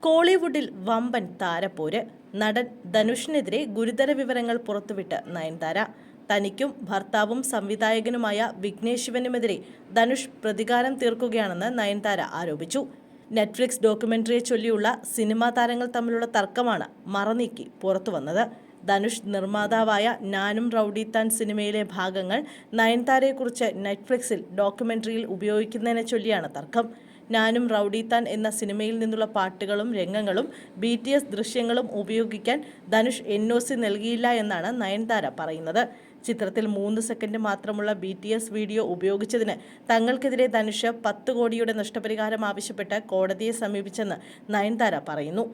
കോളിവുഡിൽ വമ്പൻ താരപ്പോര്. നടൻ ധനുഷിനെതിരെ ഗുരുതര വിവരങ്ങൾ പുറത്തുവിട്ട് നയൻതാര. തനിക്കും ഭർത്താവും സംവിധായകനുമായ വിഘ്നേഷ് ശിവനുമെതിരെ ധനുഷ് പ്രതികാരം തീർക്കുകയാണെന്ന് നയൻതാര ആരോപിച്ചു. നെറ്റ്ഫ്ലിക്സ് ഡോക്യുമെന്ററിയെ ചൊല്ലിയുള്ള സിനിമാ താരങ്ങൾ തമ്മിലുള്ള തർക്കമാണ് മറനീക്കി പുറത്തുവന്നത്. ധനുഷ് നിർമ്മാതാവായ ഞാനും റൌഡിത്താൻ സിനിമയിലെ ഭാഗങ്ങൾ നയൻതാരയെക്കുറിച്ച് നെറ്റ്ഫ്ലിക്സിൽ ഡോക്യുമെന്ററിയിൽ ഉപയോഗിക്കുന്നതിനെ ചൊല്ലിയാണ് തർക്കം. ഞാനും റൌഡിത്താൻ എന്ന സിനിമയിൽ നിന്നുള്ള പാട്ടുകളും രംഗങ്ങളും BTS ദൃശ്യങ്ങളും ഉപയോഗിക്കാൻ ധനുഷ് NOC നൽകിയില്ല എന്നാണ് നയൻതാര പറയുന്നത്. ചിത്രത്തിൽ 3 സെക്കൻഡ് മാത്രമുള്ള BTS വീഡിയോ ഉപയോഗിച്ചതിന് തങ്ങൾക്കെതിരെ ധനുഷ് 10 കോടിയുടെ നഷ്ടപരിഹാരം ആവശ്യപ്പെട്ട് കോടതിയെ സമീപിച്ചെന്ന് നയൻതാര പറയുന്നു.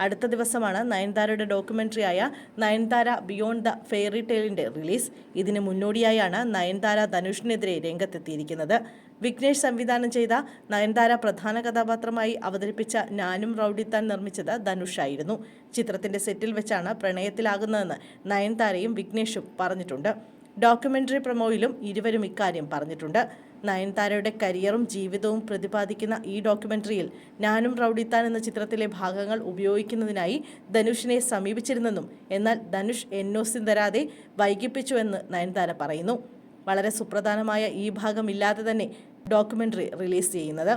അടുത്ത ദിവസമാണ് നയൻതാരയുടെ ഡോക്യുമെന്ററിയായ നയൻതാര ബിയോണ്ട് ദ ഫെയറി ടെയിലിന്റെ റിലീസ്. ഇതിന് മുന്നോടിയായാണ് നയൻതാര ധനുഷിനെതിരെ രംഗത്തെത്തിയിരിക്കുന്നത്. വിഘ്നേഷ് സംവിധാനം ചെയ്ത നയൻതാര പ്രധാന കഥാപാത്രമായി അവതരിപ്പിച്ച ഞാനും റൌഡിത്താൻ നിർമ്മിച്ചത് ധനുഷായിരുന്നു. ചിത്രത്തിന്റെ സെറ്റിൽ വെച്ചാണ് പ്രണയത്തിലാകുന്നതെന്ന് നയൻതാരയും വിഘ്നേഷും പറഞ്ഞിട്ടുണ്ട്. ഡോക്യുമെന്ററി പ്രൊമോയിലും ഇരുവരും ഇക്കാര്യം പറഞ്ഞിട്ടുണ്ട്. നയൻതാരയുടെ കരിയറും ജീവിതവും പ്രതിപാദിക്കുന്ന ഈ ഡോക്യുമെന്ററിയിൽ ഞാനും റൌഡിത്താൻ എന്ന ചിത്രത്തിലെ ഭാഗങ്ങൾ ഉപയോഗിക്കുന്നതിനായി ധനുഷിനെ സമീപിച്ചിരുന്നെന്നും എന്നാൽ ധനുഷ് NOC തരാതെ വൈകിപ്പിച്ചുവെന്ന് നയൻതാര പറയുന്നു. വളരെ സുപ്രധാനമായ ഈ ഭാഗം ഇല്ലാതെ തന്നെ ഡോക്യുമെന്ററി റിലീസ് ചെയ്യുന്നത്.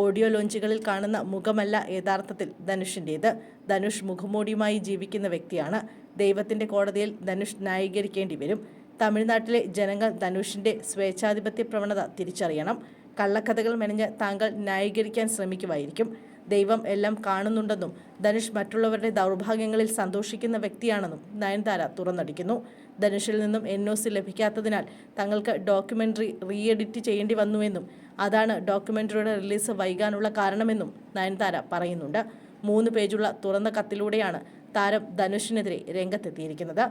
ഓഡിയോ ലോഞ്ചുകളിൽ കാണുന്ന മുഖമല്ല യഥാർത്ഥത്തിൽ ധനുഷിൻ്റേത്. ധനുഷ് മുഖംമൂടിയുമായി ജീവിക്കുന്ന വ്യക്തിയാണ്. ദൈവത്തിൻ്റെ കോടതിയിൽ ധനുഷ് ന്യായീകരിക്കേണ്ടി വരും. തമിഴ്നാട്ടിലെ ജനങ്ങൾ ധനുഷിൻ്റെ സ്വേച്ഛാധിപത്യ പ്രവണത തിരിച്ചറിയണം. കള്ളക്കഥകൾ മെനഞ്ഞ് താങ്കൾ ന്യായീകരിക്കാൻ ശ്രമിക്കുമായിരിക്കും. ദൈവം എല്ലാം കാണുന്നുണ്ടെന്നും ധനുഷ് മറ്റുള്ളവരുടെ ദൗർഭാഗ്യങ്ങളിൽ സന്തോഷിക്കുന്ന വ്യക്തിയാണെന്നും നയൻതാര തുറന്നടിക്കുന്നു. ധനുഷിൽ നിന്നും NOC ലഭിക്കാത്തതിനാൽ തങ്ങൾക്ക് ഡോക്യുമെന്ററി എഡിറ്റ് ചെയ്യേണ്ടി വന്നുവെന്നും അതാണ് ഡോക്യുമെന്ററിയുടെ റിലീസ് വൈകാനുള്ള കാരണമെന്നും നയൻതാര പറയുന്നുണ്ട്. 3 പേജുള്ള തുറന്ന കത്തിലൂടെയാണ് താരം ധനുഷിനെതിരെ രംഗത്തെത്തിയിരിക്കുന്നത്.